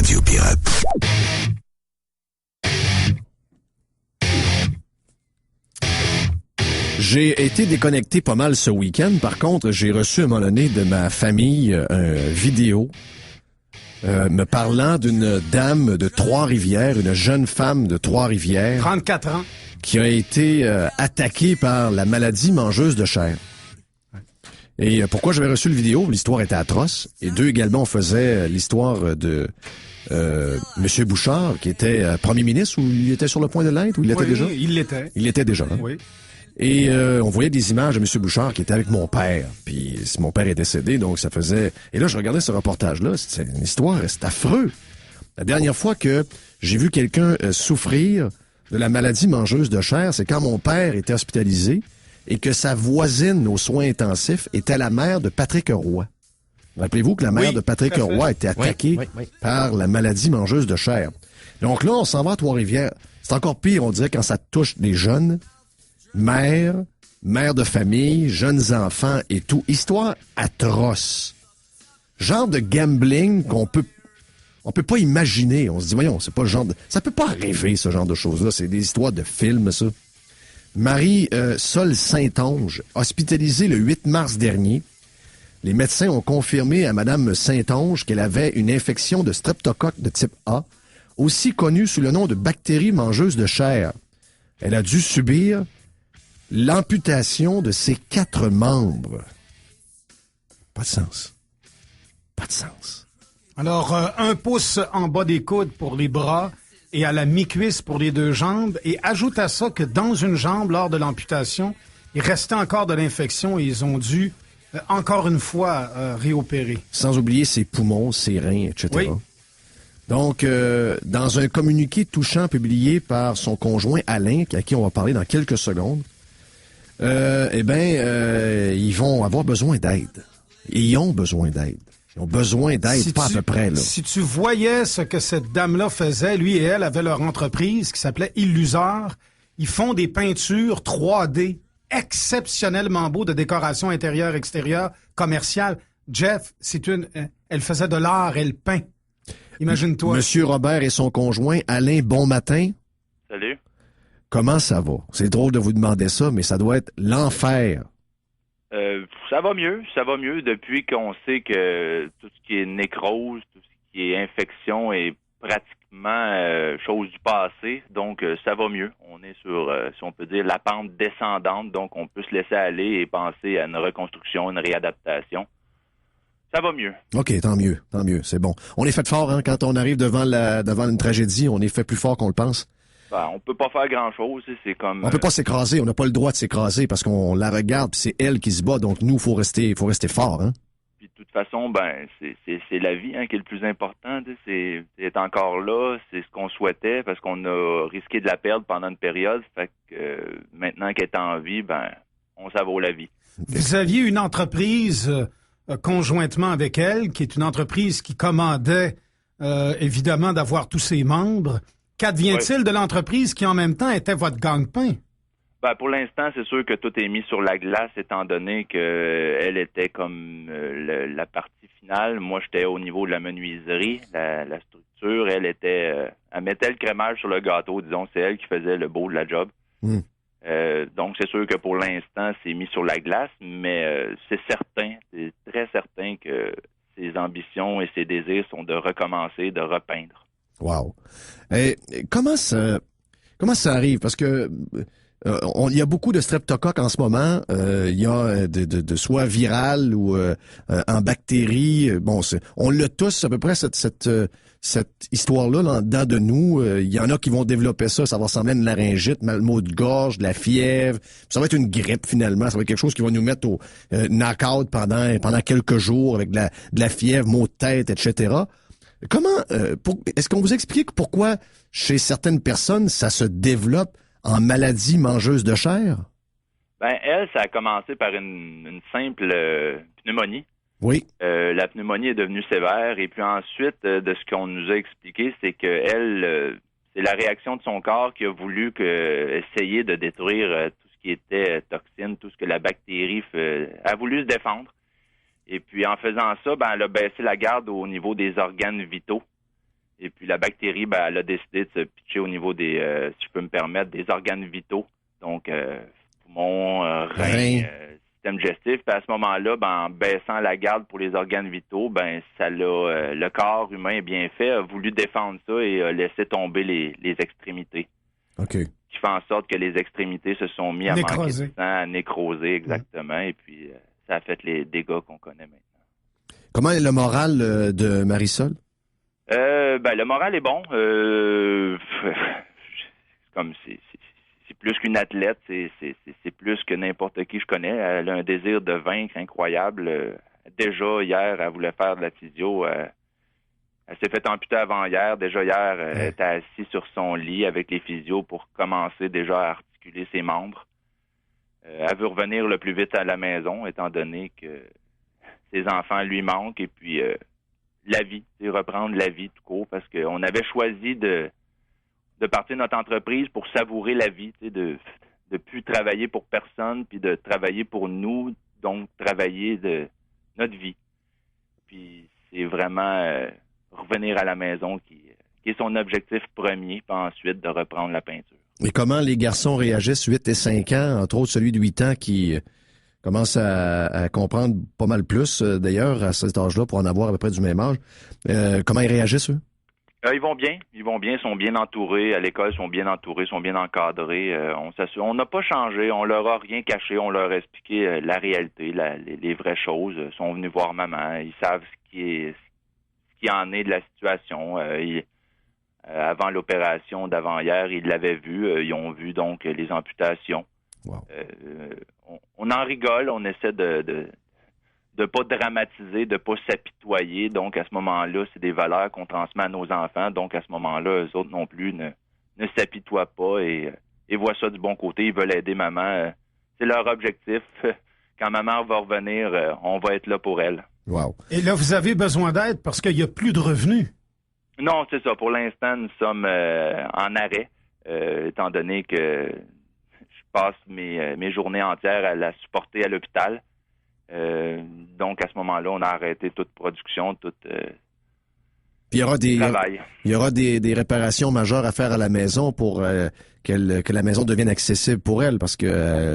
Radio Pirate. J'ai été déconnecté pas mal ce week-end. Par contre, j'ai reçu à un moment donné de ma famille une vidéo me parlant d'une dame de Trois-Rivières, une jeune femme de Trois-Rivières. 34 ans. Qui a été attaquée par la maladie mangeuse de chair. Et pourquoi j'avais reçu le vidéo? L'histoire était atroce. Et deux, également, on faisait l'histoire de M. Bouchard, qui était premier ministre, ou il était sur le point de l'être, ou il l'était déjà? Il l'était. Il l'était déjà, hein? Oui. Et on voyait des images de M. Bouchard qui était avec mon père. Puis mon père est décédé, donc ça faisait... Et là, je regardais ce reportage-là, c'est une histoire, c'est affreux. La dernière fois que j'ai vu quelqu'un souffrir de la maladie mangeuse de chair, c'est quand mon père était hospitalisé et que sa voisine aux soins intensifs était la mère de Patrick Roy. Rappelez-vous que la mère de Patrick Roy a été attaquée par la maladie mangeuse de chair. Donc là, on s'en va à Trois-Rivières. C'est encore pire, on dirait, quand ça touche des jeunes, mères de famille, jeunes enfants et tout. Histoire atroce. Genre de gambling qu'on peut pas imaginer. On se dit, voyons, c'est pas le genre de... Ça peut pas arriver, ce genre de choses-là. C'est des histoires de films, ça. Marie Sol Saint-Onge, hospitalisée le 8 mars dernier. Les médecins ont confirmé à Madame Saint-Onge qu'elle avait une infection de streptocoque de type A, aussi connue sous le nom de bactérie mangeuse de chair. Elle a dû subir l'amputation de ses 4 membres. Pas de sens. Pas de sens. Alors, 1 pouce en bas des coudes pour les bras et à la mi-cuisse pour les 2 jambes. Et ajoute à ça que dans une jambe, lors de l'amputation, il restait encore de l'infection et ils ont dû, encore une fois, réopérer. Sans oublier ses poumons, ses reins, etc. Oui. Donc, dans un communiqué touchant publié par son conjoint Alain, à qui on va parler dans quelques secondes, ils vont avoir besoin d'aide. Ils ont besoin d'aide. Ils ont besoin d'aide, à peu près, là. Si tu voyais ce que cette dame-là faisait, lui et elle avaient leur entreprise qui s'appelait Illusor. Ils font des peintures 3D exceptionnellement beaux de décoration intérieure, extérieure, commerciale. Jeff, elle faisait de l'art, elle peint. Imagine-toi. Monsieur Robert et son conjoint, Alain, bon matin. Salut. Comment ça va? C'est drôle de vous demander ça, mais ça doit être l'enfer. Ça va mieux depuis qu'on sait que tout ce qui est nécrose, tout ce qui est infection est pratiquement chose du passé, donc ça va mieux. On est sur, si on peut dire, la pente descendante, donc on peut se laisser aller et penser à une reconstruction, une réadaptation. Ça va mieux. OK, tant mieux, c'est bon. On est fait fort, hein, quand on arrive devant une tragédie, on est fait plus fort qu'on le pense. Ben, on peut pas faire grand-chose, c'est comme... On peut pas s'écraser, on n'a pas le droit de s'écraser parce qu'on la regarde, puis c'est elle qui se bat, donc nous, faut rester fort, hein. Puis de toute façon, ben, c'est la vie, hein, qui est le plus important, c'est encore là, c'est ce qu'on souhaitait, parce qu'on a risqué de la perdre pendant une période, fait que maintenant qu'elle est en vie, ben, on savoure la vie. Vous aviez une entreprise conjointement avec elle, qui est une entreprise qui commandait, évidemment, d'avoir tous ses membres. Qu'advient-il de l'entreprise qui, en même temps, était votre gagne-pain? Ben, pour l'instant, c'est sûr que tout est mis sur la glace, étant donné qu'elle était comme la partie finale. Moi, j'étais au niveau de la menuiserie, la structure. Elle mettait le crémage sur le gâteau, disons. C'est elle qui faisait le beau de la job. Donc, c'est sûr que pour l'instant, c'est mis sur la glace, mais c'est très certain que ses ambitions et ses désirs sont de recommencer, de repeindre. Wow. Comment ça arrive? Parce que il y a beaucoup de streptocoques en ce moment. Il y a de soit viral ou en bactéries. Bon, on l'a tous à peu près cette histoire-là là, dedans de nous. Il y en a qui vont développer ça. Ça va ressembler à une laryngite, mal mot de gorge, de la fièvre. Ça va être une grippe finalement. Ça va être quelque chose qui va nous mettre au knock-out pendant quelques jours avec de la fièvre, maux de tête, etc. Comment est-ce qu'on vous explique pourquoi chez certaines personnes ça se développe en maladie mangeuse de chair? Ben elle, ça a commencé par une simple pneumonie. Oui. La pneumonie est devenue sévère et puis ensuite de ce qu'on nous a expliqué, c'est que elle, c'est la réaction de son corps qui a voulu essayer de détruire tout ce qui était toxine, tout ce que la bactérie a voulu se défendre. Et puis, en faisant ça, ben, elle a baissé la garde au niveau des organes vitaux. Et puis la bactérie, elle a décidé de se pitcher au niveau des, si je peux me permettre, des organes vitaux. Donc, poumons, reins, système digestif. Puis à ce moment-là, en baissant la garde pour les organes vitaux, le corps humain bien fait a voulu défendre ça et a laissé tomber les extrémités. OK. Qui fait en sorte que les extrémités se sont mis à manquer de sang, à nécroser exactement. Et puis, ça a fait les dégâts qu'on connaît maintenant. Comment est le moral de Marisol? Le moral est bon. C'est plus qu'une athlète, c'est plus que n'importe qui je connais. Elle a un désir de vaincre incroyable. Déjà hier, elle voulait faire de la physio. Elle s'est fait amputer avant hier. Déjà hier, elle était assise sur son lit avec les physios pour commencer déjà à articuler ses membres. Elle veut revenir le plus vite à la maison, étant donné que ses enfants lui manquent. Et puis, la vie, reprendre la vie tout court, parce qu'on avait choisi de partir notre entreprise pour savourer la vie, de plus travailler pour personne, puis de travailler pour nous, donc travailler de notre vie. Puis, c'est vraiment revenir à la maison qui est son objectif premier, puis ensuite de reprendre la peinture. Et comment les garçons réagissent 8 et 5 ans, entre autres celui de 8 ans qui commence à comprendre pas mal plus, d'ailleurs, à cet âge-là, pour en avoir à peu près du même âge. Comment ils réagissent, eux? Ils vont bien, sont bien entourés. À l'école, sont bien entourés, sont bien encadrés. On n'a pas changé, on leur a rien caché, on leur a expliqué la réalité, les vraies choses. Ils sont venus voir maman, ils savent ce qui en est de la situation. Avant l'opération d'avant-hier, ils l'avaient vu, ils ont vu donc les amputations. Wow. On en rigole, on essaie de pas dramatiser, de pas s'apitoyer. Donc, à ce moment-là, c'est des valeurs qu'on transmet à nos enfants. Donc, à ce moment-là, eux autres non plus ne s'apitoient pas et voient ça du bon côté. Ils veulent aider maman. C'est leur objectif. Quand maman va revenir, on va être là pour elle. Wow. Et là, vous avez besoin d'aide parce qu'il n'y a plus de revenus. Non, c'est ça. Pour l'instant, nous sommes en arrêt, étant donné que je passe mes journées entières à la supporter à l'hôpital. Donc, à ce moment-là, on a arrêté toute production, toute Puis travail. Il y aura des réparations majeures à faire à la maison pour que la maison devienne accessible pour elle, parce que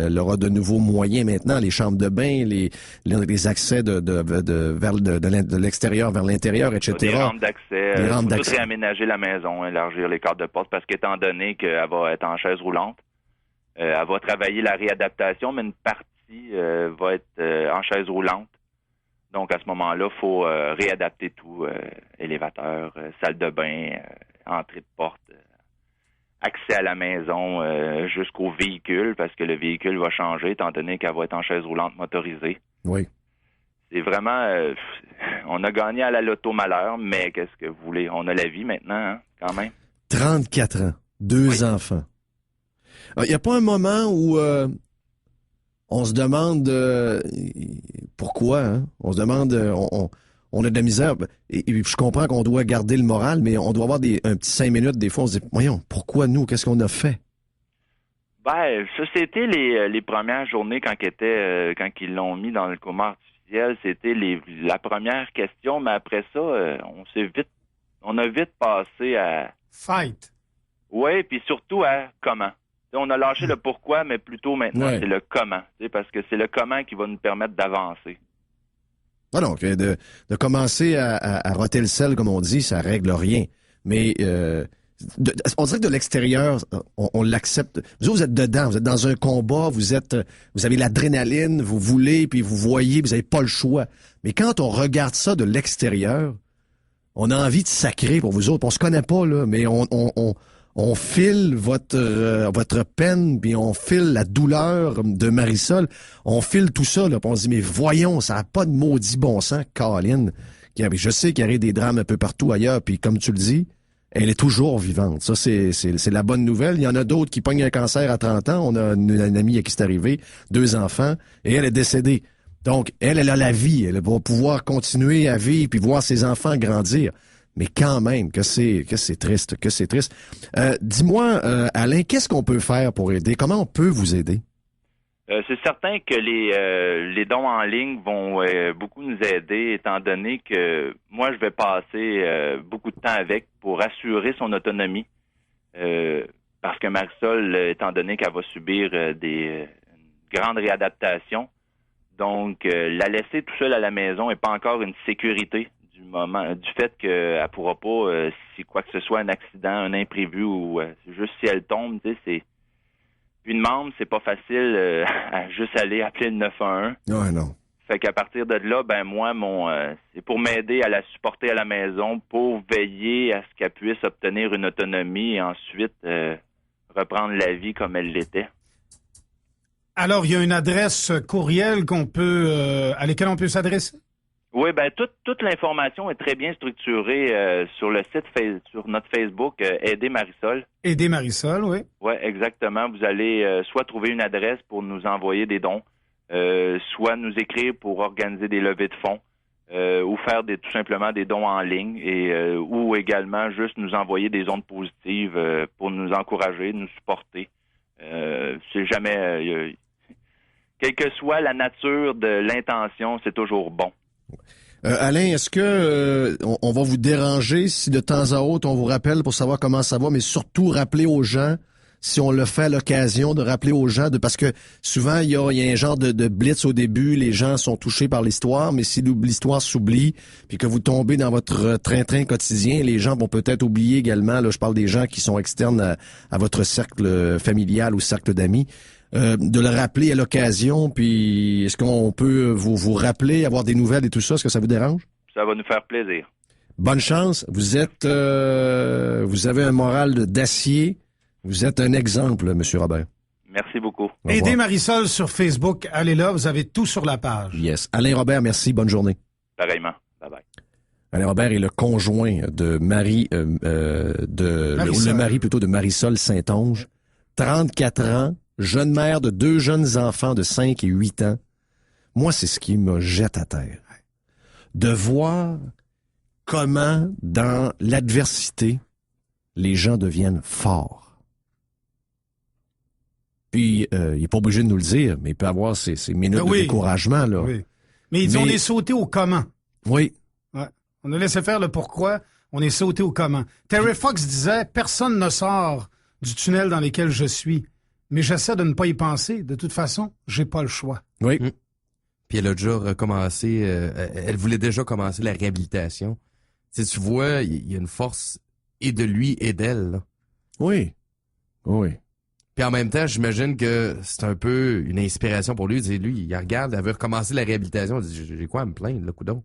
elle aura de nouveaux moyens maintenant, les chambres de bain, les accès de l'extérieur vers l'intérieur, etc. Des rampes d'accès. Il faut tout réaménager la maison, élargir les cadres de porte, parce qu'étant donné qu'elle va être en chaise roulante, elle va travailler la réadaptation, mais une partie va être en chaise roulante. Donc, à ce moment-là, il faut réadapter tout, élévateur, salle de bain, entrée de porte, accès à la maison jusqu'au véhicule, parce que le véhicule va changer, étant donné qu'elle va être en chaise roulante motorisée. Oui. C'est vraiment... on a gagné à la loto malheur, mais qu'est-ce que vous voulez? On a la vie maintenant, hein, quand même. 34 ans, 2 enfants. Il n'y a pas un moment où... on se demande pourquoi, hein? On se demande, on a de la misère. Et je comprends qu'on doit garder le moral, mais on doit avoir un petit 5 minutes. Des fois, on se dit, voyons, pourquoi nous? Qu'est-ce qu'on a fait? Ça, c'était les premières journées quand ils l'ont mis dans le coma artificiel. C'était la première question, mais après ça, on a vite passé à... Fight. Oui, puis surtout à comment. On a lâché le pourquoi, mais plutôt maintenant, c'est le comment. Parce que c'est le comment qui va nous permettre d'avancer. Ah non, de commencer à roter le sel, comme on dit, ça règle rien. Mais on dirait que de l'extérieur, on l'accepte. Vous êtes dedans, vous êtes dans un combat, vous avez l'adrénaline, vous voulez, puis vous voyez, vous n'avez pas le choix. Mais quand on regarde ça de l'extérieur, on a envie de sacrer pour vous autres. On se connaît pas, là, mais on file votre peine, puis on file la douleur de Marisol. On file tout ça, là, puis on se dit, mais voyons, ça n'a pas de maudit bon sens, Caroline. Je sais qu'il y a des drames un peu partout ailleurs, puis comme tu le dis, elle est toujours vivante. Ça, c'est la bonne nouvelle. Il y en a d'autres qui pognent un cancer à 30 ans. On a une amie à qui c'est arrivé, 2 enfants, et elle est décédée. Donc, elle a la vie. Elle va pouvoir continuer à vivre, puis voir ses enfants grandir. Mais quand même, que c'est triste. Dis-moi, Alain, qu'est-ce qu'on peut faire pour aider? Comment on peut vous aider? C'est certain que les dons en ligne vont beaucoup nous aider, étant donné que moi, je vais passer beaucoup de temps avec pour assurer son autonomie. Parce que Marisol, étant donné qu'elle va subir une grande réadaptation, donc la laisser tout seule à la maison n'est pas encore une sécurité du fait qu'elle ne pourra pas, si quoi que ce soit, un accident, un imprévu ou juste si elle tombe, tu sais, c'est une membre, c'est pas facile à juste aller appeler le 911. Ouais, non. Fait qu'à partir de là, ben moi, c'est pour m'aider à la supporter à la maison, pour veiller à ce qu'elle puisse obtenir une autonomie et ensuite reprendre la vie comme elle l'était. Alors, il y a une adresse courriel à laquelle on peut s'adresser? Oui, ben toute l'information est très bien structurée sur le site, sur notre Facebook, Aider Marisol. Aider Marisol, oui. Oui, exactement. Vous allez soit trouver une adresse pour nous envoyer des dons, soit nous écrire pour organiser des levées de fonds, ou faire tout simplement des dons en ligne, et ou également juste nous envoyer des ondes positives pour nous encourager, nous supporter. C'est jamais... quelle que soit la nature de l'intention, c'est toujours bon. Alain, est-ce que on va vous déranger si de temps à autre on vous rappelle pour savoir comment ça va, mais surtout rappeler aux gens, si on le fait à l'occasion, de rappeler aux gens, parce que souvent il y a un genre de blitz au début, les gens sont touchés par l'histoire, mais si l'histoire s'oublie, puis que vous tombez dans votre train-train quotidien, les gens vont peut-être oublier également, là je parle des gens qui sont externes à votre cercle familial ou cercle d'amis, de le rappeler à l'occasion, puis est-ce qu'on peut vous rappeler, avoir des nouvelles et tout ça, est-ce que ça vous dérange? Ça va nous faire plaisir. Bonne chance, vous avez un moral d'acier, vous êtes un exemple, M. Robert. Merci beaucoup. Aidez Marisol sur Facebook, allez là, vous avez tout sur la page. Yes. Alain Robert, merci, bonne journée. Pareillement, bye-bye. Alain Robert est le conjoint de le mari plutôt de Marisol Saint-Onge, 34 ans, jeune mère de 2 jeunes enfants de 5 et 8 ans. Moi, c'est ce qui me jette à terre. De voir comment, dans l'adversité, les gens deviennent forts. Puis, il n'est pas obligé de nous le dire, mais il peut avoir ces minutes de découragement, là. Oui. Mais on est sauté au comment. Oui. Ouais. On a laissé faire le pourquoi, on est sauté au comment. Terry Fox disait « Personne ne sort du tunnel dans lequel je suis. » Mais j'essaie de ne pas y penser. De toute façon, j'ai pas le choix. Oui. Puis elle a déjà recommencé, elle voulait déjà commencer la réhabilitation. Tu vois, il y a une force et de lui et d'elle. Là. Oui. Oui. Puis en même temps, j'imagine que c'est un peu une inspiration pour lui. Lui, il regarde, elle veut recommencer la réhabilitation. Il dit, j'ai quoi à me plaindre, le coudon?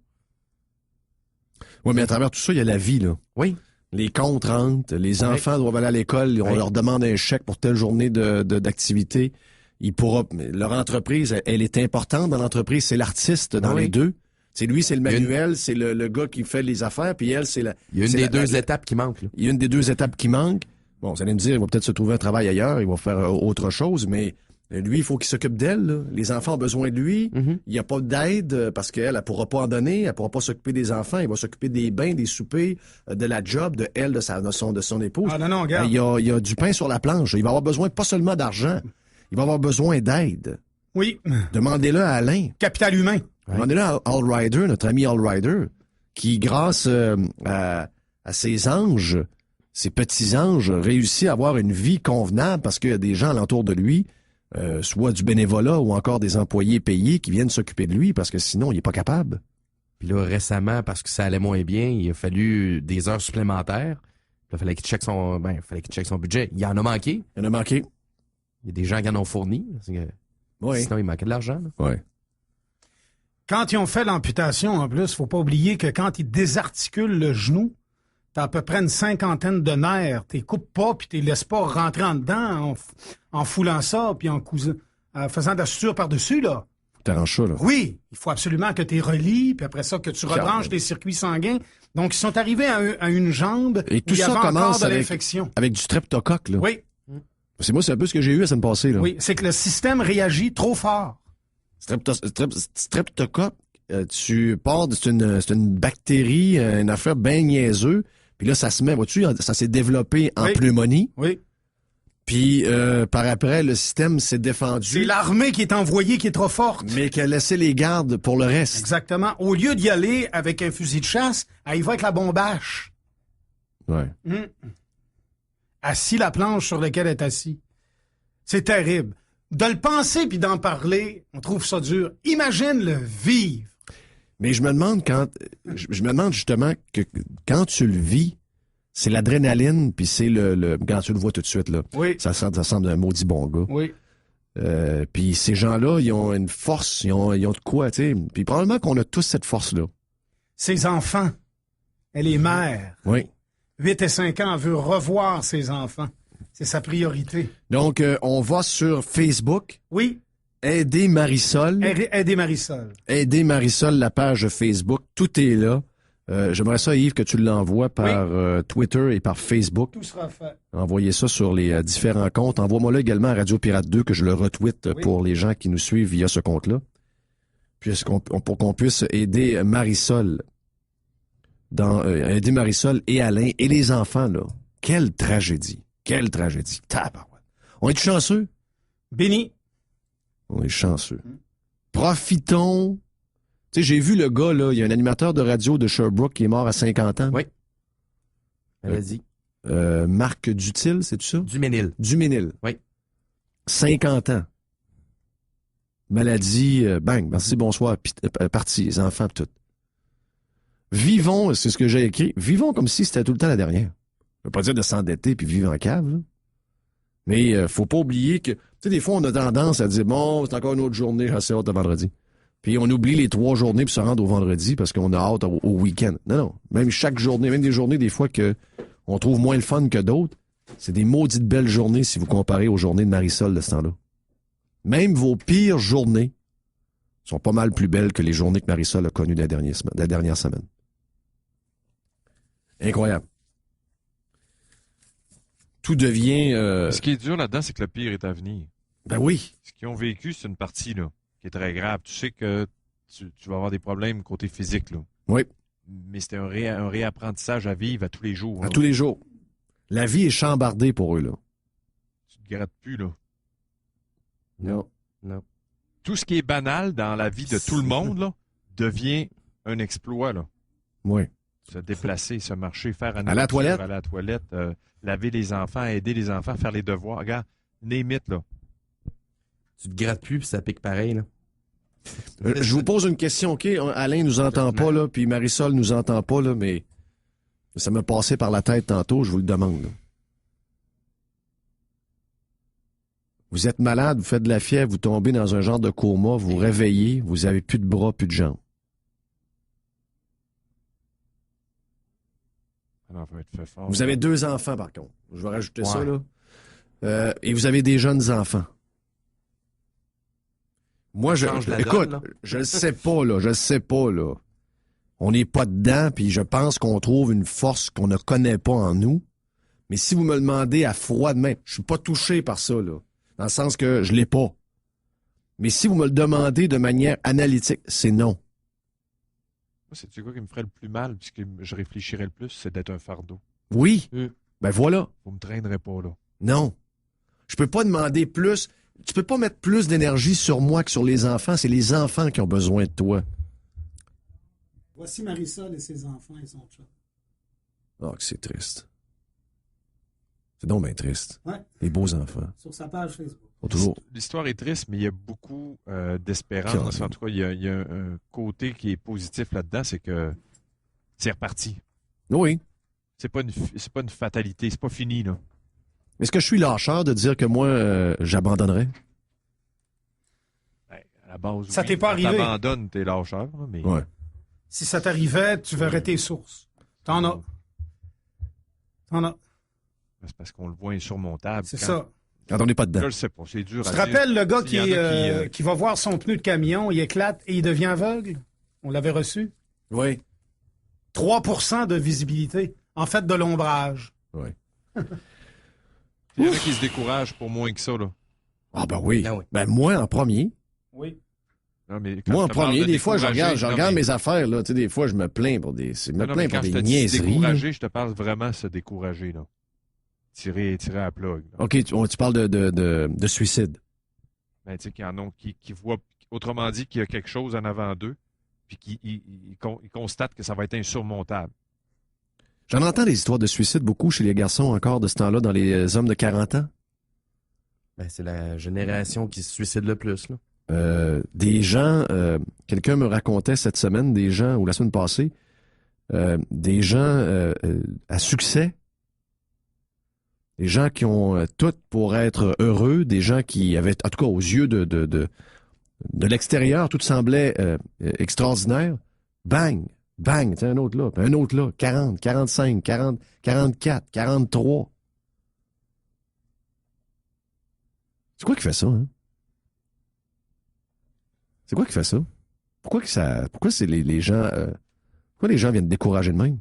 Oui, mais à travers tout ça, il y a la vie, là. Oui. Les comptes rentrent, les enfants doivent aller à l'école, on leur demande un chèque pour telle journée d'activité. Leur entreprise, elle est importante dans l'entreprise, c'est l'artiste dans les deux. C'est lui, c'est le manuel, c'est le gars qui fait les affaires, puis elle, c'est la... Il y a une des deux étapes qui manque. Là. Il y a une des 2 étapes qui manque. Bon, vous allez me dire, il va peut-être se trouver un travail ailleurs, il va faire autre chose, mais lui, il faut qu'il s'occupe d'elle. Là. Les enfants ont besoin de lui. Il n'y a pas d'aide parce qu'elle ne pourra pas en donner. Elle ne pourra pas s'occuper des enfants. Il va s'occuper des bains, des soupers, de la job, de elle, de son épouse. Ah non, regarde. Il y a du pain sur la planche. Il va avoir besoin pas seulement d'argent. Il va avoir besoin d'aide. Oui. Demandez-le à Alain. Capital humain. Demandez-le à All Rider, notre ami All Rider, qui, grâce à ses anges, ses petits anges, réussit à avoir une vie convenable parce qu'il y a des gens alentour de lui, soit du bénévolat ou encore des employés payés qui viennent s'occuper de lui parce que sinon, il n'est pas capable. Puis là, récemment, parce que ça allait moins bien, il a fallu des heures supplémentaires. Il fallait qu'il check son budget. Il en a manqué. Il en a manqué. Il y a des gens qui en ont fourni. Sinon, il manquait de l'argent. Oui. Quand ils ont fait l'amputation, en plus, faut pas oublier que quand ils désarticulent le genou, t'as à peu près une 50aine de nerfs. T'es coupes pas, puis t'es laisses pas rentrer en dedans en foulant ça, puis en faisant de la suture par-dessus, là. T'arranges ça, là. Oui, il faut absolument que tu relies, puis après ça, que tu rebranches tes circuits sanguins. Donc, ils sont arrivés à une jambe et tout où il y avait ça commence encore de l'infection. Avec du streptocoque, là. Oui. C'est un peu ce que j'ai eu la semaine passée, là. Oui, c'est que le système réagit trop fort. Streptocoque, tu pars, c'est une bactérie, une affaire bien niaiseux, puis là, ça se met, vois-tu, ça s'est développé en pneumonie. Oui. Puis par après, le système s'est C'est défendu, l'armée qui est envoyée qui est trop forte. mais qui a laissé les gardes pour le reste. Exactement. Au lieu d'y aller avec un fusil de chasse, elle y va avec la bombache. Ouais. Assis la planche sur laquelle elle est assis. C'est terrible. De le penser puis d'en parler, on trouve ça dur. Imagine le vivre. Mais je me demande je me demande justement que quand tu le vis, c'est l'adrénaline, puis c'est quand tu le vois tout de suite, là. Oui. Ça semble un maudit bon gars. Oui. Puis ces gens-là, ils ont une force, ils ont de quoi, tu sais. Puis probablement qu'on a tous cette force-là. Ses enfants. Elle est mère. Oui. 8 et 5 ans, elle veut revoir ses enfants. C'est sa priorité. Donc, on va sur Facebook, Oui. aider Marisol. Aider Marisol. Aider Marisol, la page Facebook, tout est là. J'aimerais ça, Yves, que tu l'envoies par Twitter et par Facebook. Tout sera fait. Envoyez ça sur les différents comptes. Envoie-moi-le également à Radio Pirate 2, que je le retweet pour les gens qui nous suivent via ce compte-là. Pour qu'on puisse aider Marisol. Aider Marisol et Alain et les enfants, là. Quelle tragédie. Quelle tragédie. Tabarouette. On est chanceux? Béni. On est chanceux. Profitons. Tu sais, j'ai vu le gars, là, il y a un animateur de radio de Sherbrooke qui est mort à 50 ans. Oui. Vas-y. Marc Dutil, c'est-tu ça? Duménil. Duménil. Oui. 50 ans. Maladie, bang, merci, bonsoir, parti, les enfants, tout. Vivons, c'est ce que j'ai écrit, vivons comme si c'était tout le temps la dernière. Je veux pas dire de s'endetter puis vivre en cave, là. Mais faut pas oublier que, tu sais, des fois, on a tendance à dire, bon, c'est encore une autre journée, j'ai assez hâte de vendredi. Puis on oublie les 3 journées pour se rendre au vendredi parce qu'on a hâte au week-end. Non, non. Même chaque journée, même des journées, des fois, que on trouve moins le fun que d'autres, c'est des maudites belles journées si vous comparez aux journées de Marisol de ce temps-là. Même vos pires journées sont pas mal plus belles que les journées que Marisol a connues la dernière semaine. Incroyable. Tout devient... Ce qui est dur là-dedans, c'est que le pire est à venir. Ben oui. Ce qu'ils ont vécu, c'est une partie là, qui est très grave. Tu sais que tu vas avoir des problèmes côté physique, là. Oui. Mais c'est un réapprentissage à vivre à tous les jours. À là. tous les jours. La vie est chambardée pour eux, là. Tu te grattes plus, là. Non. Non. Tout ce qui est banal dans la vie de tout le monde, là, devient un exploit, là. Oui. Se déplacer, se marcher, faire Aller à la toilette. aller à la toilette, laver les enfants, aider les enfants, faire les devoirs. Regarde, name it, là. Tu te grattes plus puis ça pique pareil, là. Je vous pose une question, OK? Alain nous entend pas, là, puis Marisol nous entend pas, là, mais ça m'a passé par la tête tantôt, je vous le demande, là. Vous êtes malade, vous faites de la fièvre, vous tombez dans un genre de coma, vous vous réveillez, vous avez plus de bras, plus de jambes. Alors, ça va être fait fort. Vous avez 2 enfants, par contre. Je vais rajouter ça, là. Et vous avez des jeunes enfants. Moi, écoute, là. je le sais pas, là. On n'est pas dedans, puis je pense qu'on trouve une force qu'on ne connaît pas en nous. Mais si vous me le demandez à froid de main, je suis pas touché par ça, là. Dans le sens que je l'ai pas. Mais si vous me le demandez de manière analytique, c'est non. Moi, c'est quoi qui me ferait le plus mal, puisque je réfléchirais le plus, c'est d'être un fardeau. Oui. Ben voilà. Vous me traînerez pas, là. Non. Je peux pas demander plus. Tu peux pas mettre plus d'énergie sur moi que sur les enfants. C'est les enfants qui ont besoin de toi. Voici Marisol et ses enfants et son chat. Oh, que c'est triste. C'est donc bien triste. Ouais. Les beaux enfants. Sur sa page Facebook. Ont toujours... L'histoire est triste, mais il y a beaucoup d'espérance. En tout cas, il y a un côté qui est positif là-dedans, c'est que c'est reparti. Oui. C'est pas une fatalité, c'est pas fini, là. Est-ce que je suis lâcheur de dire que moi, j'abandonnerais? Ben, à la base, Ça t'est pas quand arrivé? t'abandonnes, t'es lâcheur, là, mais... Ouais. Si ça t'arrivait, tu verrais tes sources. T'en as. T'en as. C'est parce qu'on le voit insurmontable. C'est Quand- ça. Quand on n'est pas dedans. Je le sais pas, c'est dur Tu à te dire. rappelles le gars Il y en a qui va voir son pneu de camion, il éclate et il devient aveugle? On l'avait reçu. Oui. 3% de visibilité. En fait, de l'ombrage. Oui. Il y en a qui se découragent pour moins que ça, là. Ah ben oui. Ah oui. Ben moi en premier. Oui. Non, mais quand Moi en je te parle premier, de des fois je décourager, regarde non, mais- mes affaires là, tu sais des fois je me plains pour des Non, mais quand je te dis niaiseries. là. décourager, je te parle vraiment de se décourager, là. tiré à la plug. Là. OK, tu parles de suicide. Ben, tu sais, qu'il y en a qui voient, autrement dit, qu'il y a quelque chose en avant d'eux, puis qu'ils constatent que ça va être insurmontable. J'en entends des histoires de suicide beaucoup chez les garçons encore de ce temps-là, dans les hommes de 40 ans. Ben, c'est la génération qui se suicide le plus, là. Des gens, quelqu'un me racontait cette semaine, des gens, ou la semaine passée, des gens à succès, des gens qui ont tout pour être heureux, des gens qui avaient, en tout cas aux yeux de l'extérieur, tout semblait extraordinaire. Bang! Bang! Tiens, un autre là, 40, 45, 40, 44, 43. C'est quoi qui fait ça, hein? C'est quoi qui fait ça? Pourquoi c'est les gens, pourquoi les gens viennent décourager de même?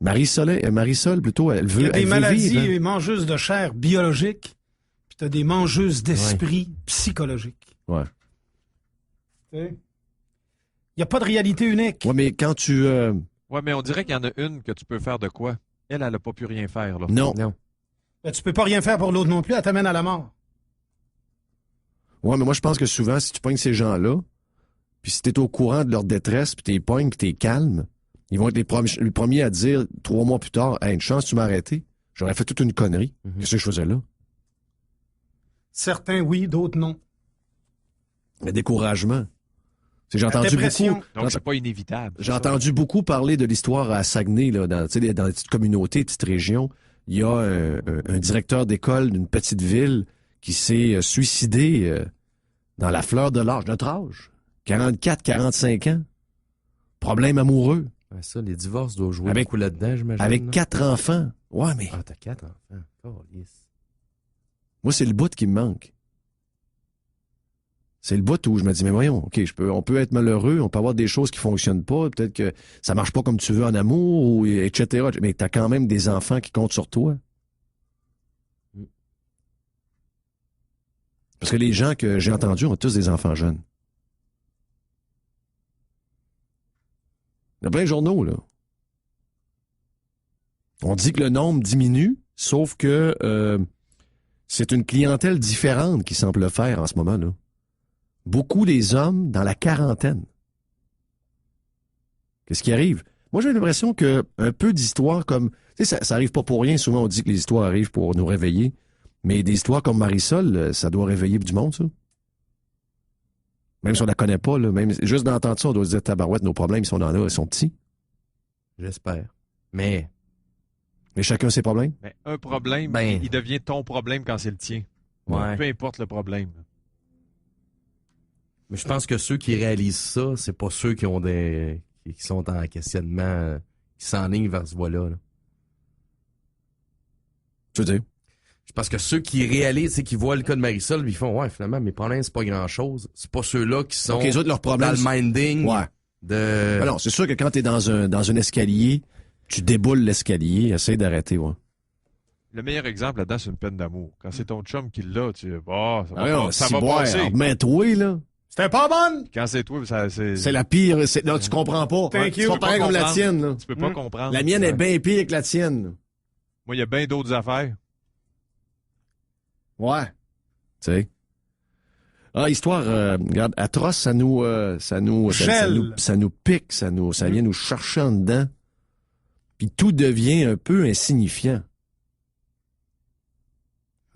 Marisol, plutôt, elle veut, il y a des elle veut maladies vivre, hein? mangeuses de chair biologiques, puis tu as des mangeuses d'esprit psychologiques. Ouais. Il n'y a pas de réalité unique. Ouais, mais quand tu... Ouais, mais on dirait qu'il y en a une que tu peux faire de quoi? Elle n'a pas pu rien faire, là. Non. Ben, tu peux pas rien faire pour l'autre non plus, elle t'amène à la mort. Ouais, mais moi, je pense que souvent, si tu pognes ces gens-là, puis si t'es au courant de leur détresse, puis t'es pognes, puis t'es calme, ils vont être les premiers à dire 3 mois plus tard, « Hey, une chance, tu m'as arrêté. J'aurais fait toute une connerie. Qu'est-ce que je faisais là? » Certains oui, d'autres non. Le découragement. J'ai La entendu dépression. beaucoup... Donc, c'est pas inévitable. J'ai entendu beaucoup parler de l'histoire à Saguenay, là, dans les petites communautés, petites régions. Il y a un directeur d'école d'une petite ville qui s'est suicidé dans la fleur de l'âge, notre âge. 44, 45 ans. Problème amoureux. Ouais, ça, les divorces doivent jouer Avec- beaucoup là-dedans, j'imagine. Avec là. 4 enfants. Ouais, mais Ah, t'as 4 enfants. Oh, yes. moi, c'est le bout qui me manque. C'est le bout où je me dis, mais voyons, OK, on peut être malheureux, on peut avoir des choses qui fonctionnent pas, peut-être que ça marche pas comme tu veux en amour, ou etc. Mais t'as quand même des enfants qui comptent sur toi. Parce que les gens que j'ai entendus ont tous des enfants jeunes. Il y a plein de journaux, là. On dit que le nombre diminue, sauf que c'est une clientèle différente qui semble le faire en ce moment, là. Beaucoup des hommes dans la quarantaine. Qu'est-ce qui arrive? Moi, j'ai l'impression que un peu d'histoires comme... Tu sais, ça arrive pas pour rien. Souvent, on dit que les histoires arrivent pour nous réveiller. Mais des histoires comme Marisol, ça doit réveiller du monde, ça. Même si on la connaît pas, là, même juste d'entendre ça, on doit se dire, tabarouette, nos problèmes, si on en a, ils sont petits. J'espère. Mais Chacun ses problèmes. Mais un problème, Ben- il devient ton problème quand c'est le tien. Ouais. Peu importe le problème. Mais je pense que ceux qui réalisent ça, c'est pas ceux qui ont qui sont en questionnement, qui s'enlignent vers ce voie-là. Là. Tu veux dire? Parce que ceux qui réalisent, c'est qui voient le cas de Marisol, ils font, ouais, finalement, mes problèmes, c'est pas grand-chose. C'est pas ceux-là qui sont Donc, les autres, leurs dans problèmes... le minding Ouais. de... Alors, c'est sûr que quand t'es dans un escalier, tu déboules l'escalier, essaye d'arrêter, ouais. Le meilleur exemple là-dedans, c'est une peine d'amour. Quand c'est ton chum qui l'a, tu dis, oh, ça va, Alors, ça va passer. remets-toi, là. C'était pas bonne! Quand c'est toi, C'est la pire. Là, tu comprends pas. Thank C'est you. pas pareil comme la comprendre. tienne, là. Tu peux pas comprendre. La mienne est bien pire que la tienne. Moi, il y a bien d'autres affaires. Ouais. Tu sais. Ah, histoire, regarde, atroce, ça nous Gèle. ça nous pique, ça vient nous chercher en dedans. Puis tout devient un peu insignifiant.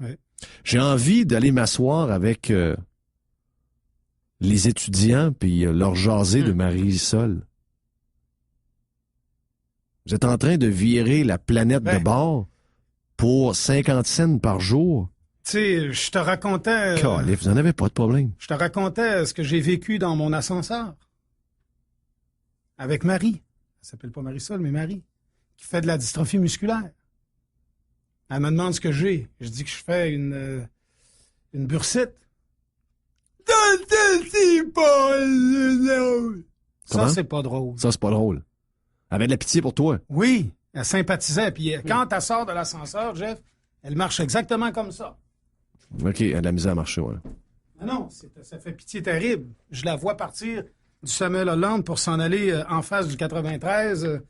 Ouais. J'ai envie d'aller m'asseoir avec les étudiants puis leur jaser de Marisol. Vous êtes en train de virer la planète de bord pour 50 cents par jour. Tu sais, je te racontais... Calif, vous n'en avez pas de problème. Je te racontais ce que j'ai vécu dans mon ascenseur. Avec Marie. Elle s'appelle pas Marisol, mais Marie. Qui fait de la dystrophie musculaire. Elle me demande ce que j'ai. Je dis que je fais une bursite. Comment? Ça, c'est pas drôle. Ça, c'est pas drôle. Elle avait de la pitié pour toi. Oui, elle sympathisait. Puis quand elle sort de l'ascenseur, Jeff, elle marche exactement comme ça. OK, elle a de la misère à marcher, ouais. Ah non, ça fait pitié terrible. Je la vois partir du Samuel Hollande pour s'en aller en face du 93.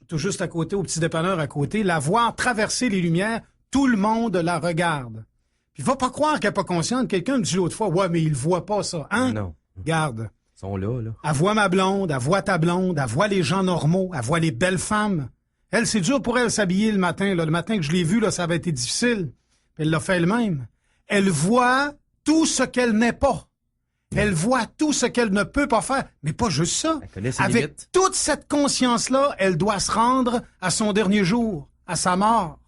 tout juste à côté, au petit dépanneur à côté, la voir traverser les lumières, tout le monde la regarde. Puis va pas croire qu'elle est pas consciente. Quelqu'un me dit l'autre fois, ouais, mais il voit pas ça, hein? Non. Garde. Ils sont là. Elle voit ma blonde, elle voit ta blonde, elle voit les gens normaux, elle voit les belles femmes. Elle, c'est dur pour elle s'habiller le matin. Là. Le matin que je l'ai vue, là, ça avait été difficile. Elle l'a fait elle-même. Elle voit tout ce qu'elle n'est pas. Elle voit tout ce qu'elle ne peut pas faire. Mais pas juste ça. Elle connaît ses Avec limites. toute cette conscience-là, elle doit se rendre à son dernier jour, à sa mort.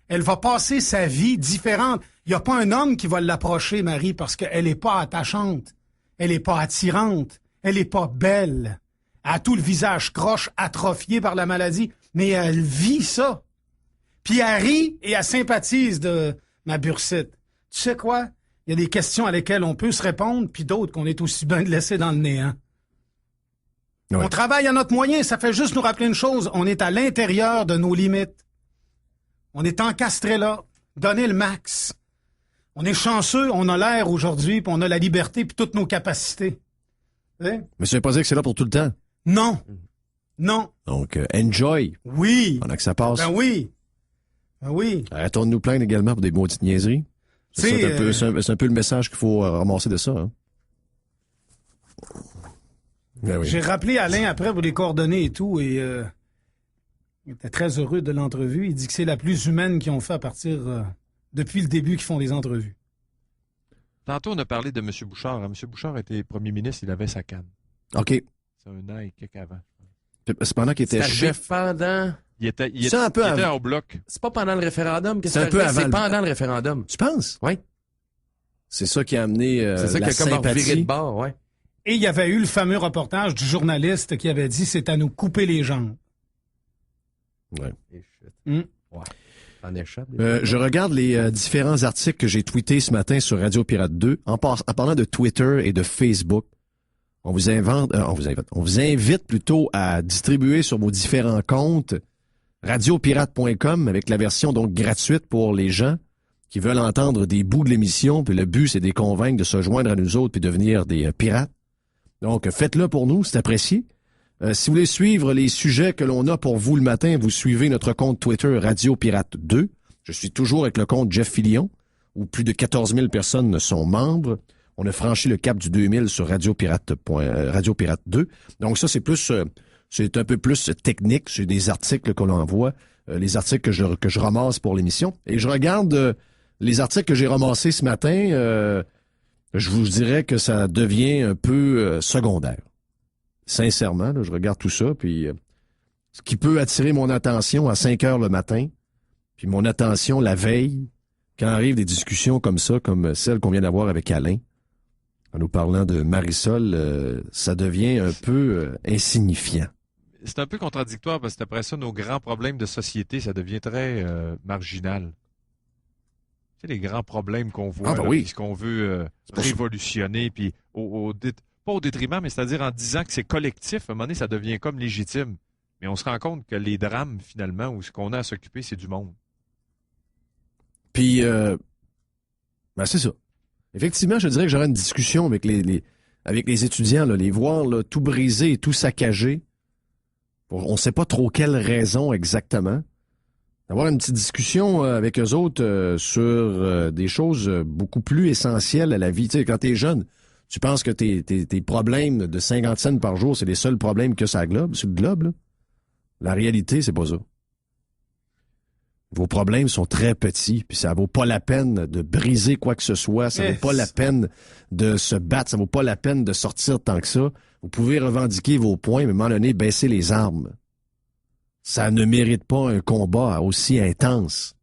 Elle va passer sa vie différente. Il n'y a pas un homme qui va l'approcher, Marie, parce qu'elle n'est pas attachante. Elle n'est pas attirante. Elle n'est pas belle. Elle a tout le visage croche, atrophié par la maladie. Mais elle vit ça. Puis elle rit et elle sympathise de ma Bursite. Tu sais quoi? Il y a des questions à lesquelles on peut se répondre, puis d'autres qu'on est aussi bien de laisser dans le néant. Ouais. On travaille à notre moyen, ça fait juste nous rappeler une chose, on est à l'intérieur de nos limites. On est encastré là, donner le max. On est chanceux, on a l'air aujourd'hui, puis on a la liberté, puis toutes nos capacités. Hein? Mais ça veut pas dire que c'est là pour tout le temps. Non. Non. Donc, enjoy Oui. pendant que ça passe. Ben oui. Ben oui. Arrêtons de nous plaindre également pour des maudites niaiseries. C'est C'est un peu le message qu'il faut ramasser de ça. Hein? Ben oui. J'ai rappelé Alain après pour les coordonnées et tout, et il était très heureux de l'entrevue. Il dit que c'est la plus humaine qu'ils ont fait à partir depuis le début qu'ils font des entrevues. Tantôt, on a parlé de M. Bouchard. M. Bouchard était premier ministre, il avait sa canne. OK. C'est un an et quelques avant. C'est pendant qu'il était C'est chef. pendant... Il était un peu il était avant. au bloc. C'est pas pendant le référendum que C'est un c'est peu arrivé, avant c'est le- pendant le référendum. Tu penses? Oui. C'est ça qui a amené C'est ça la qui a comme reviré de sympathie. bord, ouais. Et il y avait eu le fameux reportage du journaliste qui avait dit « c'est à nous couper les jambes Ouais. Et shit. Mm. Ouais. En échappe. Je regarde les différents articles que j'ai tweetés ce matin sur Radio Pirate 2 en parlant de Twitter et de Facebook. On vous invite plutôt à distribuer sur vos différents comptes radiopirate.com avec la version donc gratuite pour les gens qui veulent entendre des bouts de l'émission. Puis le but, c'est de les convaincre de se joindre à nous autres puis devenir des pirates. Donc, faites-le pour nous, c'est apprécié. Si vous voulez suivre les sujets que l'on a pour vous le matin, vous suivez notre compte Twitter Radio Pirate 2. Je suis toujours avec le compte Jeff Fillion, où plus de 14 000 personnes sont membres. On a franchi le cap du 2000 sur Radio Pirate 2. Donc ça, c'est un peu plus technique. C'est des articles qu'on envoie, les articles que je ramasse pour l'émission. Et je regarde les articles que j'ai ramassés ce matin. Je vous dirais que ça devient un peu secondaire. Sincèrement, là, je regarde tout ça, puis ce qui peut attirer mon attention à 5 heures le matin, puis mon attention la veille, quand arrivent des discussions comme ça, comme celle qu'on vient d'avoir avec Alain, en nous parlant de Marisol, ça devient un peu insignifiant. C'est un peu contradictoire parce que après ça, nos grands problèmes de société, ça devient très marginal. Tu sais, les grands problèmes qu'on voit, Ah, ben là, oui. puis ce qu'on veut révolutionner, puis pas au détriment, mais c'est-à-dire en disant que c'est collectif, à un moment donné, ça devient comme légitime. Mais on se rend compte que les drames, finalement, où ce qu'on a à s'occuper, c'est du monde. Puis, ben c'est ça. Effectivement, je dirais que j'aurais une discussion avec les étudiants, là, les voir là, tout brisé et tout saccagé. On ne sait pas trop quelle raison exactement. Avoir une petite discussion avec eux autres sur des choses beaucoup plus essentielles à la vie. Tu sais, quand t'es jeune, tu penses que tes problèmes de 50 cents par jour, c'est les seuls problèmes que ça globe, sur le globe, là. La réalité, c'est pas ça. Vos problèmes sont très petits, puis ça vaut pas la peine de briser quoi que ce soit, ça vaut pas la peine de se battre, ça vaut pas la peine de sortir tant que ça. Vous pouvez revendiquer vos points, mais à un moment donné, baisser les armes. Ça ne mérite pas un combat aussi intense.